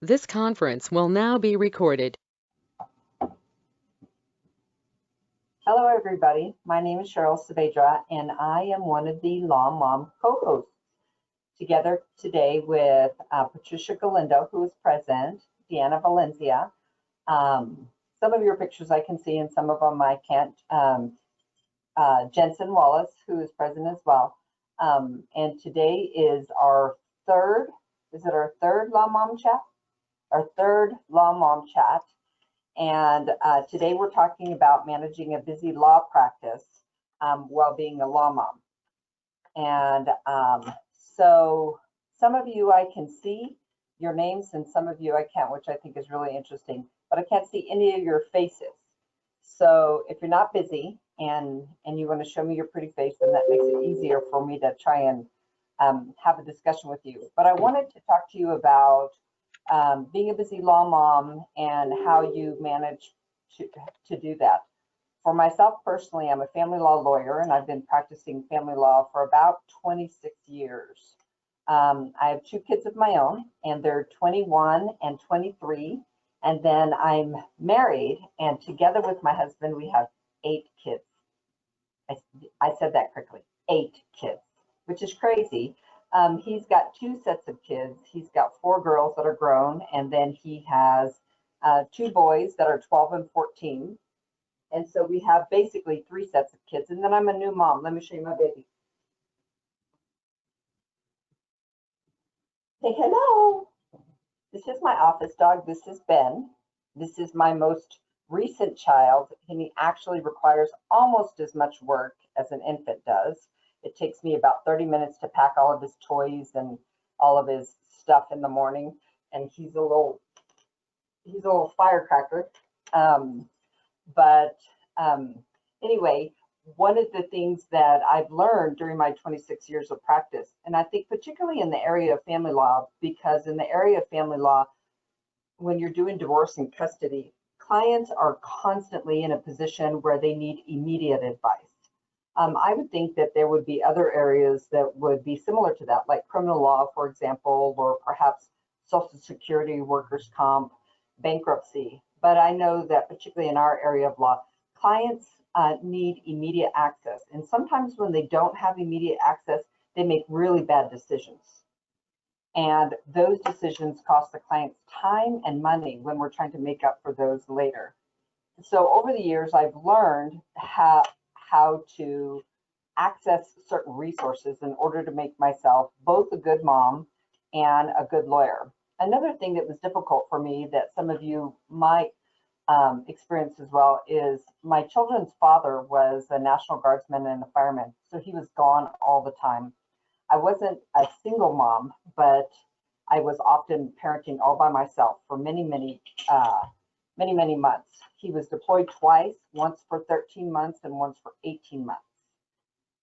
This conference will now be recorded. Hello, everybody. My name is Cheryl Saavedra, and I am one of the Law Mom co-hosts. Together today with Patricia Galindo, who is present, Deanna Valencia. Some of your pictures I can see, and some of them I can't. Jensen Wallace, who is present as well. And today is our third Law Mom chat? Our third Law Mom chat. And today we're talking about managing a busy law practice while being a law mom. And so some of you I can see your names and some of you I can't, which I think is really interesting, but I can't see any of your faces. So if you're not busy and you want to show me your pretty face, then that makes it easier for me to try and have a discussion with you. But I wanted to talk to you about being a busy law mom and how you manage to do that. For myself personally, I'm a family law lawyer and I've been practicing family law for about 26 years. I have two kids of my own and they're 21 and 23. And then I'm married and together with my husband, we have 8 kids. I said that correctly, 8 kids, which is crazy. He's got 2 sets of kids. He's got 4 girls that are grown, and then he has 2 boys that are 12 and 14. And so we have basically 3 sets of kids. And then I'm a new mom. Let me show you my baby. Say hello. This is my office dog. This is Ben. This is my most recent child, and he actually requires almost as much work as an infant does. It takes me about 30 minutes to pack all of his toys and all of his stuff in the morning, and he's a little firecracker. Anyway, one of the things that I've learned during my 26 years of practice, and I think particularly in the area of family law, because in the area of family law, when you're doing divorce and custody, clients are constantly in a position where they need immediate advice. I would think that there would be other areas that would be similar to that, like criminal law, for example, or perhaps Social Security, workers' comp, bankruptcy. But I know that particularly in our area of law, clients need immediate access. And sometimes when they don't have immediate access, they make really bad decisions. And those decisions cost the clients time and money when we're trying to make up for those later. So over the years, I've learned how to access certain resources in order to make myself both a good mom and a good lawyer. Another thing that was difficult for me that some of you might experience as well is my children's father was a National Guardsman and a fireman, so he was gone all the time. I wasn't a single mom, but I was often parenting all by myself for many months. He was deployed twice, once for 13 months and once for 18 months.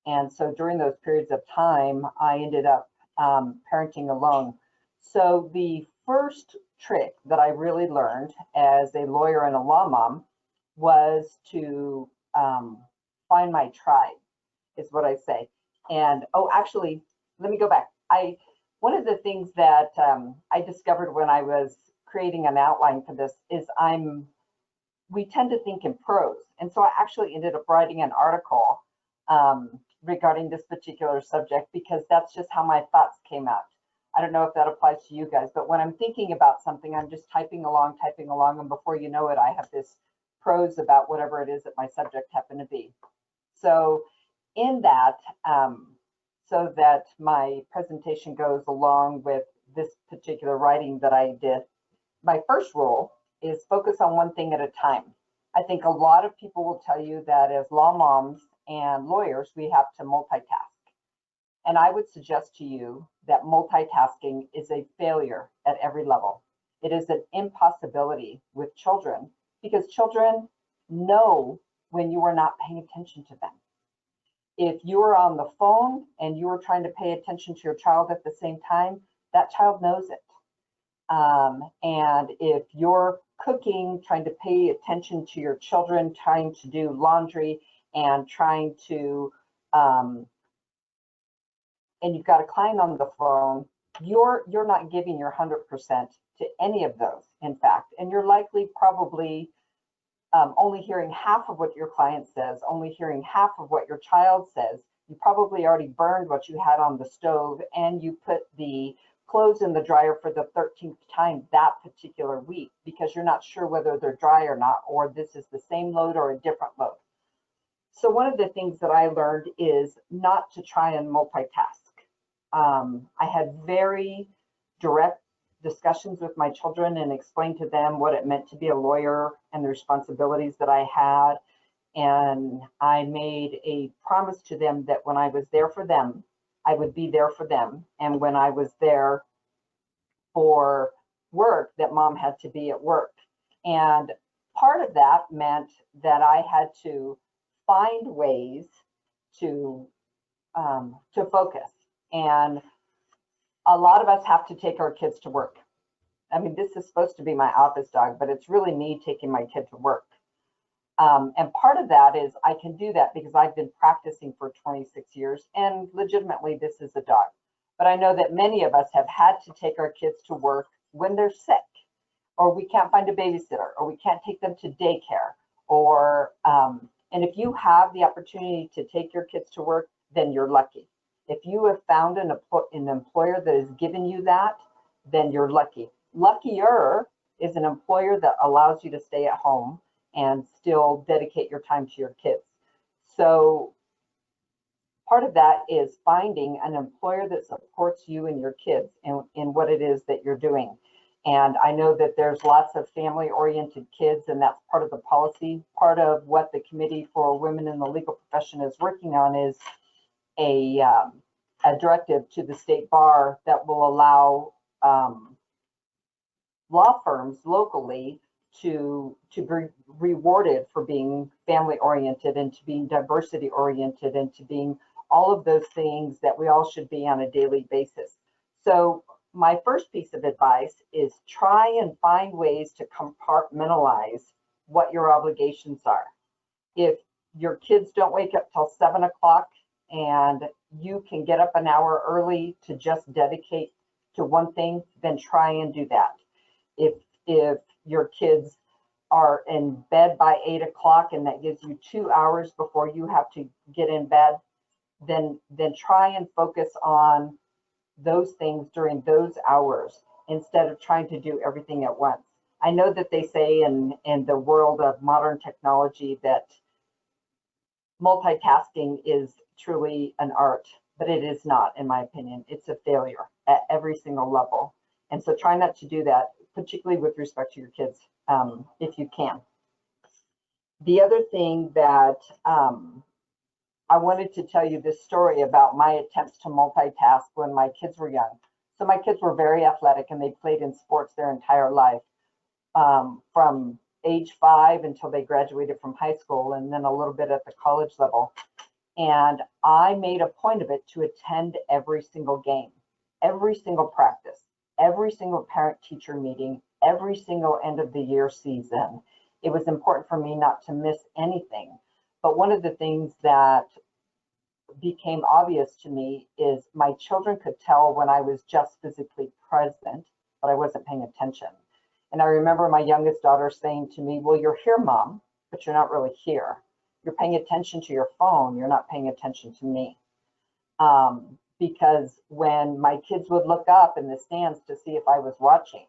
And so during those periods of time, I ended up parenting alone. So the first trick that I really learned as a lawyer and a law mom was to find my tribe, is what I say. And actually, let me go back. One of the things that I discovered when I was creating an outline for this is we tend to think in prose. And so I actually ended up writing an article regarding this particular subject because that's just how my thoughts came out. I don't know if that applies to you guys, but when I'm thinking about something, I'm just typing along, and before you know it, I have this prose about whatever it is that my subject happened to be. So in that, so that my presentation goes along with this particular writing that I did, my first rule is focus on one thing at a time. I think a lot of people will tell you that as law moms and lawyers, we have to multitask. And I would suggest to you that multitasking is a failure at every level. It is an impossibility with children because children know when you are not paying attention to them. If you are on the phone and you are trying to pay attention to your child at the same time, that child knows it. And if you're cooking, trying to pay attention to your children, trying to do laundry and trying to, and you've got a client on the phone, you're not giving your 100% to any of those, in fact, and you're likely probably only hearing half of what your client says, only hearing half of what your child says. You probably already burned what you had on the stove, and you put the clothes in the dryer for the 13th time that particular week because you're not sure whether they're dry or not, or this is the same load or a different load. So one of the things that I learned is not to try and multitask. I had very direct discussions with my children and explained to them what it meant to be a lawyer and the responsibilities that I had. And I made a promise to them that when I was there for them, I would be there for them. And when I was there for work, that mom had to be at work. And part of that meant that I had to find ways to focus. And a lot of us have to take our kids to work. I mean, this is supposed to be my office dog, but it's really me taking my kid to work. And part of that is I can do that because I've been practicing for 26 years, and legitimately this is a dog. But I know that many of us have had to take our kids to work when they're sick, or we can't find a babysitter, or we can't take them to daycare, or and if you have the opportunity to take your kids to work, then you're lucky. If you have found an employer that has given you that, then you're lucky. Luckier is an employer that allows you to stay at home and still dedicate your time to your kids. So part of that is finding an employer that supports you and your kids in what it is that you're doing. And I know that there's lots of family-oriented kids, and that's part of the policy. Part of what the Committee for Women in the Legal Profession is working on is a directive to the state bar that will allow law firms locally to be rewarded for being family oriented and to being diversity oriented and to being all of those things that we all should be on a daily basis. So my first piece of advice is try and find ways to compartmentalize what your obligations are. If your kids don't wake up till 7 o'clock and you can get up an hour early to just dedicate to one thing, then try and do that. If your kids are in bed by 8 o'clock and that gives you 2 hours before you have to get in bed, then try and focus on those things during those hours instead of trying to do everything at once. I know that they say in the world of modern technology that multitasking is truly an art, but it is not, in my opinion. It's a failure at every single level. And so try not to do that, particularly with respect to your kids, if you can. The other thing that I wanted to tell you this story about my attempts to multitask when my kids were young. So my kids were very athletic and they played in sports their entire life, from age 5 until they graduated from high school, and then a little bit at the college level. And I made a point of it to attend every single game, every single practice, every single parent-teacher meeting, every single end of the year season. It was important for me not to miss anything. But one of the things that became obvious to me is my children could tell when I was just physically present, but I wasn't paying attention. And I remember my youngest daughter saying to me, well, you're here, Mom, but you're not really here. You're paying attention to your phone. You're not paying attention to me. Because when my kids would look up in the stands to see if I was watching,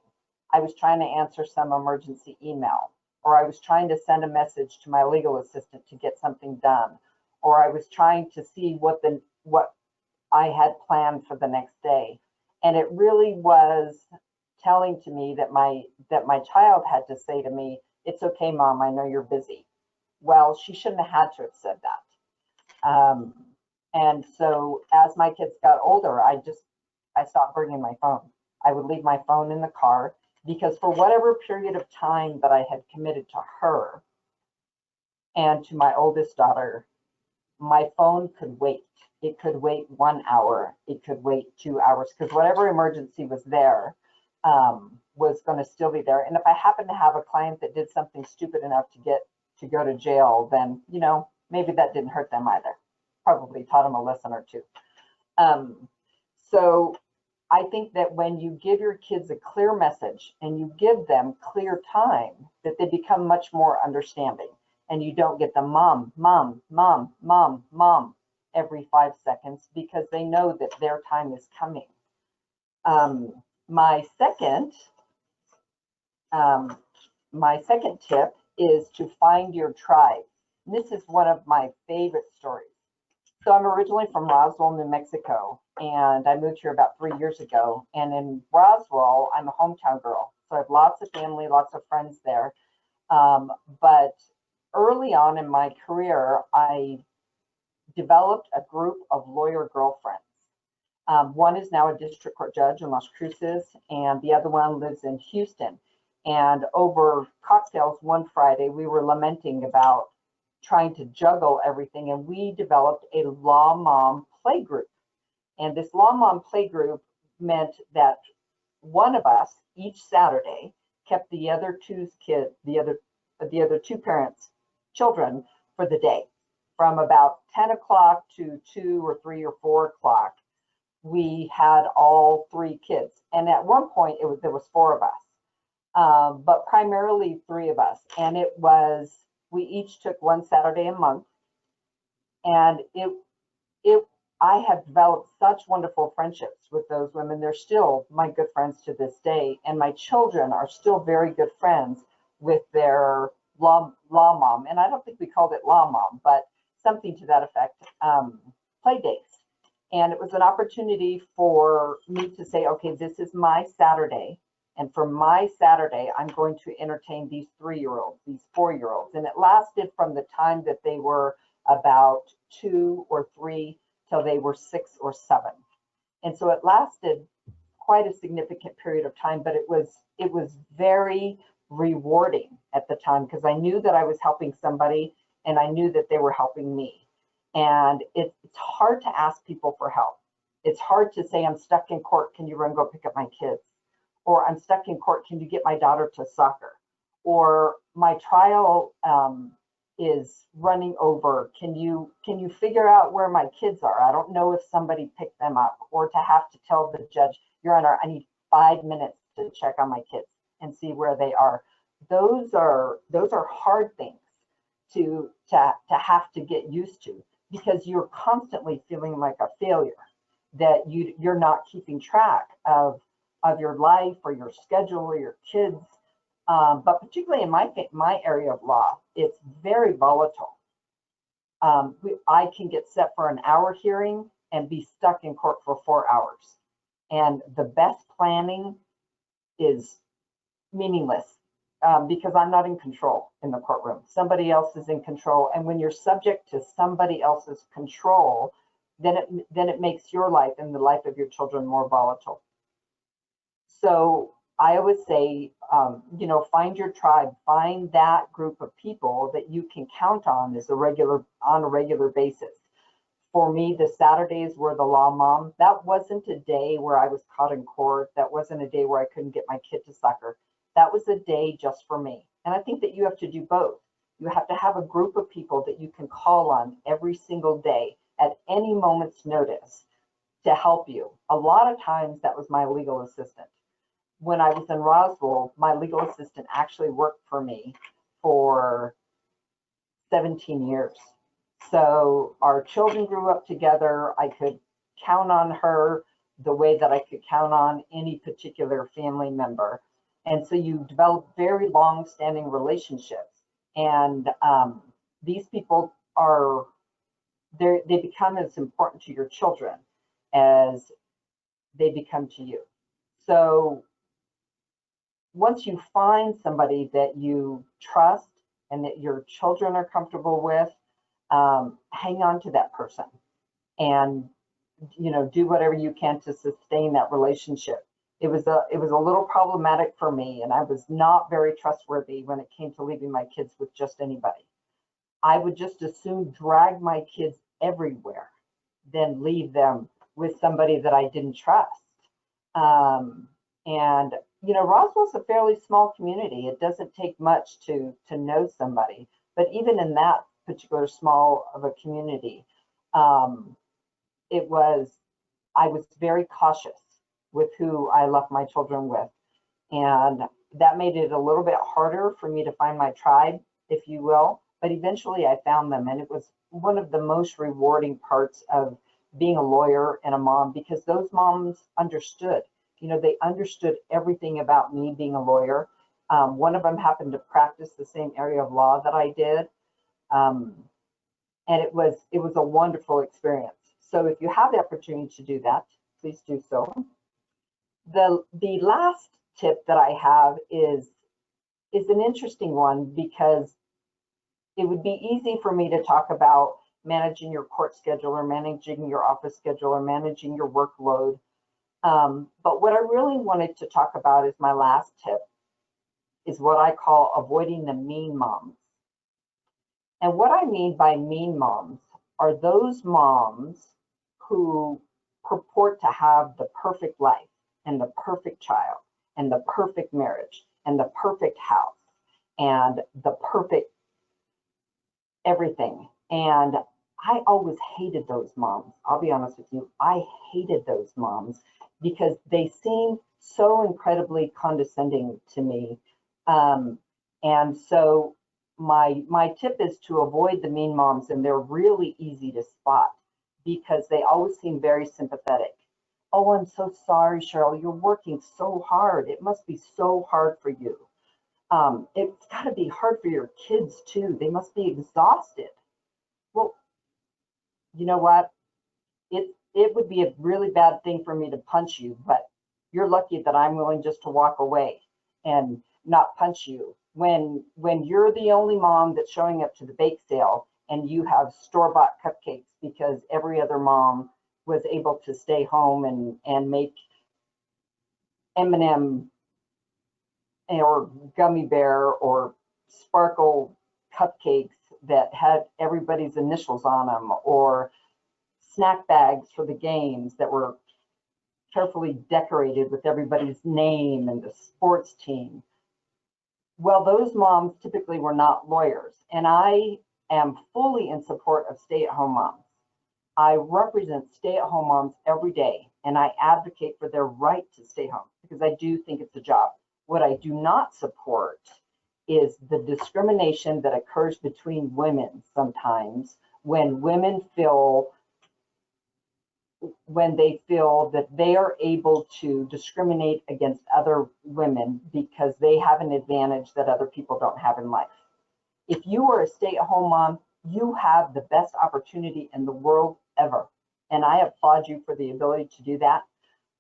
I was trying to answer some emergency email, or I was trying to send a message to my legal assistant to get something done, or I was trying to see what I had planned for the next day. And it really was telling to me that my child had to say to me, it's okay, Mom, I know you're busy. Well, she shouldn't have had to have said that. And so as my kids got older, I stopped bringing my phone. I would leave my phone in the car because for whatever period of time that I had committed to her and to my oldest daughter, my phone could wait. It could wait 1 hour. It could wait 2 hours because whatever emergency was there was going to still be there. And if I happened to have a client that did something stupid enough to go to jail, then, you know, maybe that didn't hurt them either. Probably taught them a lesson or two. So I think that when you give your kids a clear message and you give them clear time, that they become much more understanding, and you don't get the mom, mom, mom, mom, mom every 5 seconds, because they know that their time is coming. My second tip is to find your tribe. And this is one of my favorite stories. So I'm originally from Roswell, New Mexico, and I moved here about 3 years ago. And in Roswell, I'm a hometown girl. So I have lots of family, lots of friends there. But early on in my career, I developed a group of lawyer girlfriends. One is now a district court judge in Las Cruces, and the other one lives in Houston. And over cocktails one Friday, we were lamenting about trying to juggle everything, and we developed a Law Mom play group. And this Law Mom play group meant that one of us each Saturday kept the other two parents' children for the day. From about 10 o'clock to 2 or 3 or 4 o'clock, we had all 3 kids. And at one point, there was 4 of us, but primarily 3 of us. And we each took one Saturday a month. And I have developed such wonderful friendships with those women. They're still my good friends to this day. And my children are still very good friends with their law mom. And I don't think we called it law mom, but something to that effect, play dates. And it was an opportunity for me to say, okay, this is my Saturday. And for my Saturday, I'm going to entertain these 3-year-olds, these 4-year-olds. And it lasted from the time that they were about 2 or 3 till they were 6 or 7. And so it lasted quite a significant period of time, but it was very rewarding at the time, because I knew that I was helping somebody and I knew that they were helping me. And it's hard to ask people for help. It's hard to say, I'm stuck in court, can you run go pick up my kids? Or I'm stuck in court, can you get my daughter to soccer? Or my trial is running over, can you figure out where my kids are? I don't know if somebody picked them up. Or to have to tell the judge, Your Honor, I need 5 minutes to check on my kids and see where they are. Those are hard things to have to get used to, because you're constantly feeling like a failure, that you're not keeping track of your life or your schedule or your kids. But particularly in my area of law, it's very volatile. I can get set for an hour hearing and be stuck in court for 4 hours. And the best planning is meaningless, because I'm not in control in the courtroom. Somebody else is in control. And when you're subject to somebody else's control, then it makes your life and the life of your children more volatile. So I always say, find your tribe, find that group of people that you can count on on a regular basis. For me, the Saturdays were the law mom. That wasn't a day where I was caught in court. That wasn't a day where I couldn't get my kid to soccer. That was a day just for me. And I think that you have to do both. You have to have a group of people that you can call on every single day at any moment's notice to help you. A lot of times that was my legal assistant. When I was in Roswell, my legal assistant actually worked for me for 17 years. So our children grew up together. I could count on her the way that I could count on any particular family member. And so you develop very long-standing relationships. And these people they become as important to your children as they become to you. So once you find somebody that you trust and that your children are comfortable with, hang on to that person and do whatever you can to sustain that relationship. It was a little problematic for me, and I was not very trustworthy when it came to leaving my kids with just anybody. I would just as soon drag my kids everywhere than leave them with somebody that I didn't trust. And Roswell's a fairly small community. It doesn't take much to know somebody, but even in that particular small of a community, I was very cautious with who I left my children with. And that made it a little bit harder for me to find my tribe, if you will. But eventually I found them, and it was one of the most rewarding parts of being a lawyer and a mom, because those moms understood. They understood everything about me being a lawyer. One of them happened to practice the same area of law that I did. Um, and it was a wonderful experience. So if you have the opportunity to do that, please do so. The last tip that I have is an interesting one, because it would be easy for me to talk about managing your court schedule or managing your office schedule or managing your workload. But what I really wanted to talk about is my last tip, is what I call avoiding the mean moms. And what I mean by mean moms are those moms who purport to have the perfect life and the perfect child and the perfect marriage and the perfect house and the perfect everything. And I always hated those moms. I'll be honest with you. I hated those moms because they seemed so incredibly condescending to me. And so my tip is to avoid the mean moms, and they're really easy to spot because they always seem very sympathetic. Oh, I'm so sorry, Cheryl. You're working so hard. It must be so hard for you. It's got to be hard for your kids too. They must be exhausted. Well, you know what? It would be a really bad thing for me to punch you, but you're lucky that I'm willing just to walk away and not punch you. When you're the only mom that's showing up to the bake sale and you have store-bought cupcakes because every other mom was able to stay home and make M&M or gummy bear or sparkle cupcakes that had everybody's initials on them, or snack bags for the games that were carefully decorated with everybody's name and the sports team. Well, those moms typically were not lawyers, and I am fully in support of stay-at-home moms. I represent stay-at-home moms every day, and I advocate for their right to stay home because I do think it's a job. What I do not support is the discrimination that occurs between women sometimes when they feel that they are able to discriminate against other women because they have an advantage that other people don't have in life. If you are a stay-at-home mom, you have the best opportunity in the world ever. And I applaud you for the ability to do that.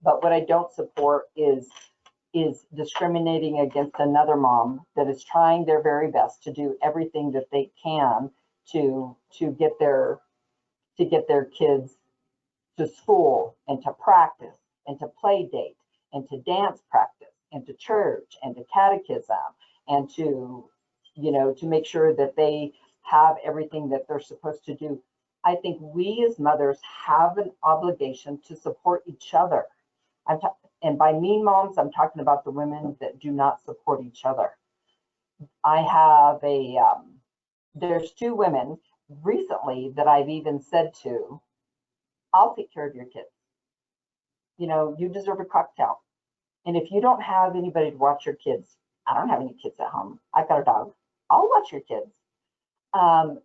But what I don't support is discriminating against another mom that is trying their very best to do everything that they can to get their kids to school and to practice and to play date and to dance practice and to church and to catechism and to make sure that they have everything that they're supposed to do. I think we as mothers have an obligation to support each other. And by mean moms, I'm talking about the women that do not support each other. I have there's two women recently that I've even said to, I'll take care of your kids. You deserve a cocktail. And if you don't have anybody to watch your kids, I don't have any kids at home. I've got a dog. I'll watch your kids.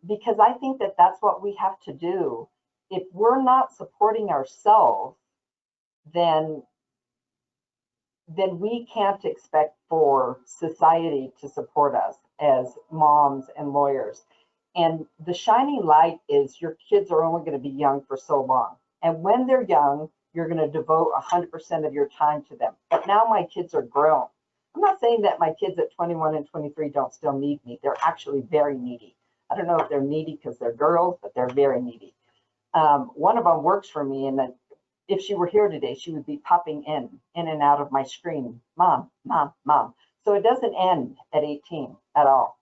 Because I think that that's what we have to do. If we're not supporting ourselves, then we can't expect for society to support us as moms and lawyers. And the shining light is your kids are only going to be young for so long. And when they're young, you're going to devote 100% of your time to them. But now my kids are grown. I'm not saying that my kids at 21 and 23 don't still need me. They're actually very needy. I don't know if they're needy because they're girls, but they're very needy. One of them works for me, and if she were here today, she would be popping in and out of my screen. Mom, mom, mom. So it doesn't end at 18 at all.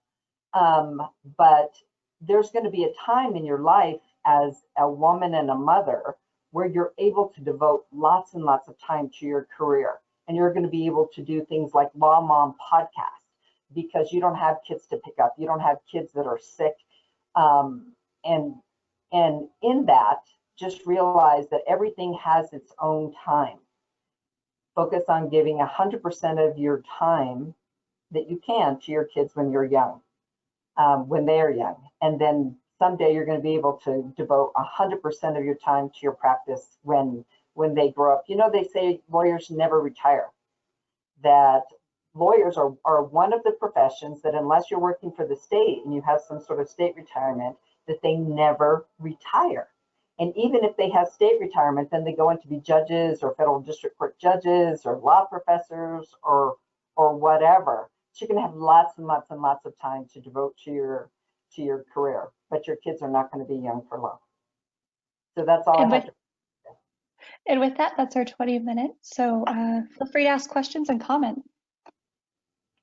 But there's going to be a time in your life as a woman and a mother where you're able to devote lots and lots of time to your career. And you're going to be able to do things like Law Mom podcast because you don't have kids to pick up. You don't have kids that are sick. And in that, just realize that everything has its own time. Focus on giving 100% of your time that you can to your kids when you're young, when they are young. And then someday you're going to be able to devote 100% of your time to your practice when they grow up. You know, they say lawyers never retire, that lawyers are one of the professions that unless you're working for the state and you have some sort of state retirement, that they never retire. And even if they have state retirement, then they go on to be judges or federal district court judges or law professors or whatever. So you're going to have lots and lots and lots of time to devote to your career, but your kids are not going to be young for long. So that's all I have to say. And with that, that's our 20 minutes. So feel free to ask questions and comment.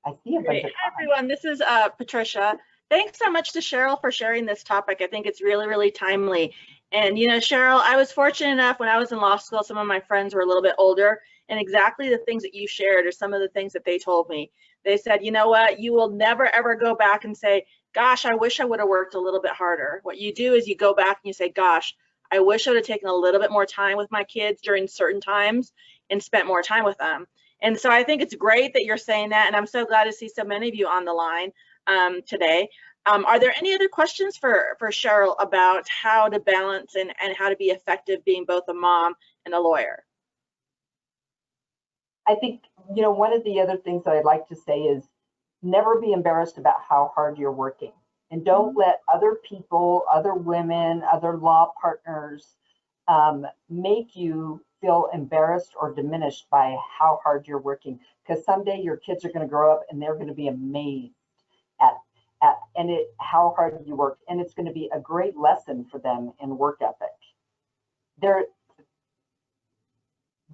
I see a bunch of Hi, everyone. This is Patricia. Thanks so much to Cheryl for sharing this topic. I think it's really, really timely. And, you know, Cheryl, I was fortunate enough when I was in law school, some of my friends were a little bit older, and exactly the things that you shared are some of the things that they told me. They said, you know what, you will never, ever go back and say, gosh, I wish I would have worked a little bit harder. What you do is you go back and you say, gosh, I wish I would have taken a little bit more time with my kids during certain times and spent more time with them. And so I think it's great that you're saying that, and I'm so glad to see so many of you on the line today. Are there any other questions for Cheryl about how to balance and how to be effective being both a mom and a lawyer? I think, you know, one of the other things that I'd like to say is never be embarrassed about how hard you're working. And don't let other people, other women, other law partners make you feel embarrassed or diminished by how hard you're working. Because someday your kids are going to grow up and they're going to be amazed at how hard you work. And it's going to be a great lesson for them in work ethic.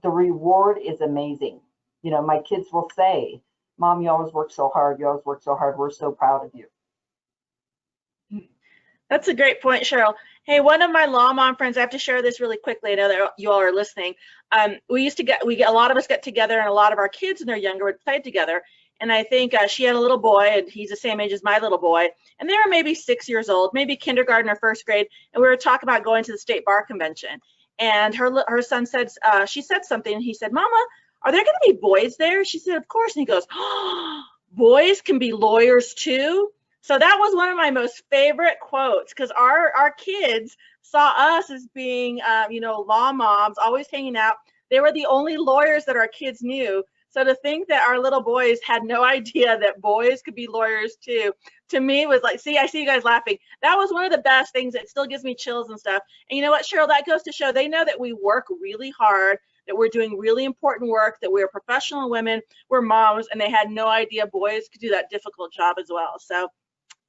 The reward is amazing. You know, my kids will say, Mom, you always work so hard. You always work so hard. We're so proud of you. That's a great point, Cheryl. Hey, one of my law mom friends, I have to share this really quickly. I know that you all are listening. A lot of us get together, and a lot of our kids when they're younger would play together. And I think she had a little boy, and he's the same age as my little boy. And they were maybe 6 years old, maybe kindergarten or first grade. And we were talking about going to the state bar convention. And her son said, she said something, and he said, Mama, are there going to be boys there? She said, of course. And he goes, oh, boys can be lawyers too? So that was one of my most favorite quotes, because our kids saw us as being, you know, law moms, always hanging out. They were the only lawyers that our kids knew. So to think that our little boys had no idea that boys could be lawyers too, to me was like, see, I see you guys laughing. That was one of the best things. That still gives me chills and stuff. And you know what, Cheryl, that goes to show they know that we work really hard, that we're doing really important work, that we're professional women, we're moms, and they had no idea boys could do that difficult job as well. So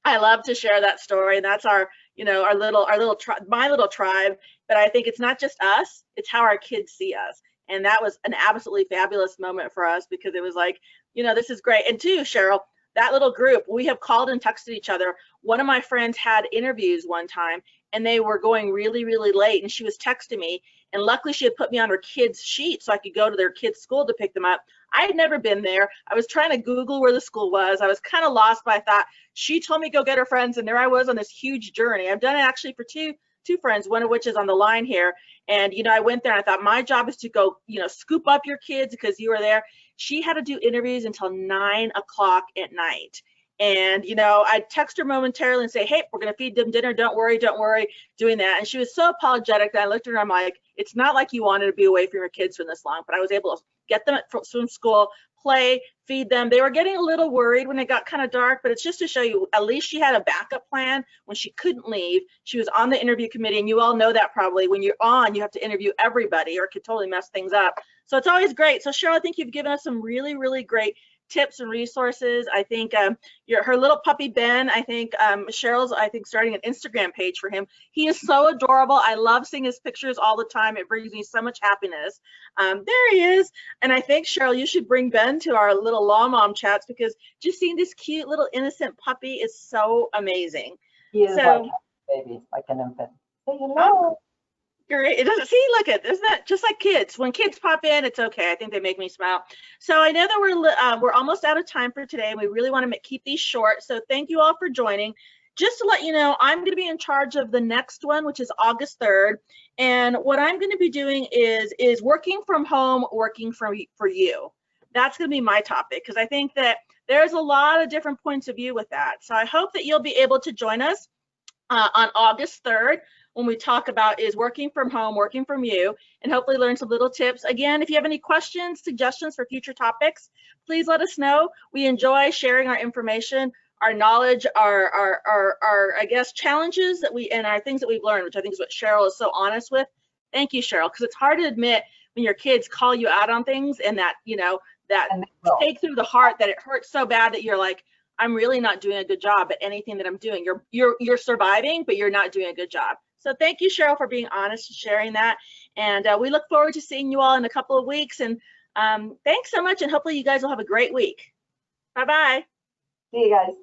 I love to share that story. That's our, you know, my little tribe. But I think it's not just us, it's how our kids see us. And that was an absolutely fabulous moment for us, because it was like, you know, this is great. And too, Cheryl, that little group, we have called and texted each other. One of my friends had interviews one time, and they were going really, really late, and she was texting me. And luckily she had put me on her kids' sheet so I could go to their kids' school to pick them up. I had never been there. I was trying to Google where the school was. I was kind of lost, but I thought, she told me go get her friends, and there I was on this huge journey. I've done it actually for two friends, one of which is on the line here. And, you know, I went there and I thought my job is to go, you know, scoop up your kids because you were there. She had to do interviews until 9 o'clock at night. And, you know, I'd text her momentarily and say, hey, we're going to feed them dinner. Don't worry, doing that. And she was so apologetic that I looked at her, I'm like, it's not like you wanted to be away from your kids for this long, but I was able to get them from school, play, feed them. They were getting a little worried when it got kind of dark, but it's just to show you, at least she had a backup plan when she couldn't leave. She was on the interview committee, and you all know that probably when you're on, you have to interview everybody or it could totally mess things up. So it's always great. So Cheryl, I think you've given us some really, really great tips and resources. I think her little puppy Ben, I think Cheryl's starting an Instagram page for him. He is so adorable. I love seeing his pictures all the time. It brings me so much happiness. There he is. And I think, Cheryl, you should bring Ben to our little law mom chats, because just seeing this cute little innocent puppy is so amazing. He is like a baby, like an infant. Say hello. Great. It doesn't see, look at, isn't that just like kids? When kids pop in, it's okay. I think they make me smile. So I know that we're almost out of time for today, and we really want to keep these short. So thank you all for joining. just to let you know, I'm going to be in charge of the next one, which is August 3rd. And what I'm going to be doing is working from home, working for you. That's going to be my topic, because I think that there's a lot of different points of view with that. So I hope that you'll be able to join us on August 3rd when we talk about is working from home, working from you, and hopefully learn some little tips. Again, if you have any questions, suggestions for future topics, please let us know. We enjoy sharing our information, our knowledge, our I guess, challenges that and our things that we've learned, which I think is what Cheryl is so honest with. Thank you, Cheryl, because it's hard to admit when your kids call you out on things and that, you know, that take through the heart, that it hurts so bad that you're like, I'm really not doing a good job at anything that I'm doing. You're surviving, but you're not doing a good job. So thank you, Cheryl, for being honest and sharing that. And we look forward to seeing you all in a couple of weeks. And thanks so much. And hopefully you guys will have a great week. Bye-bye. See you guys.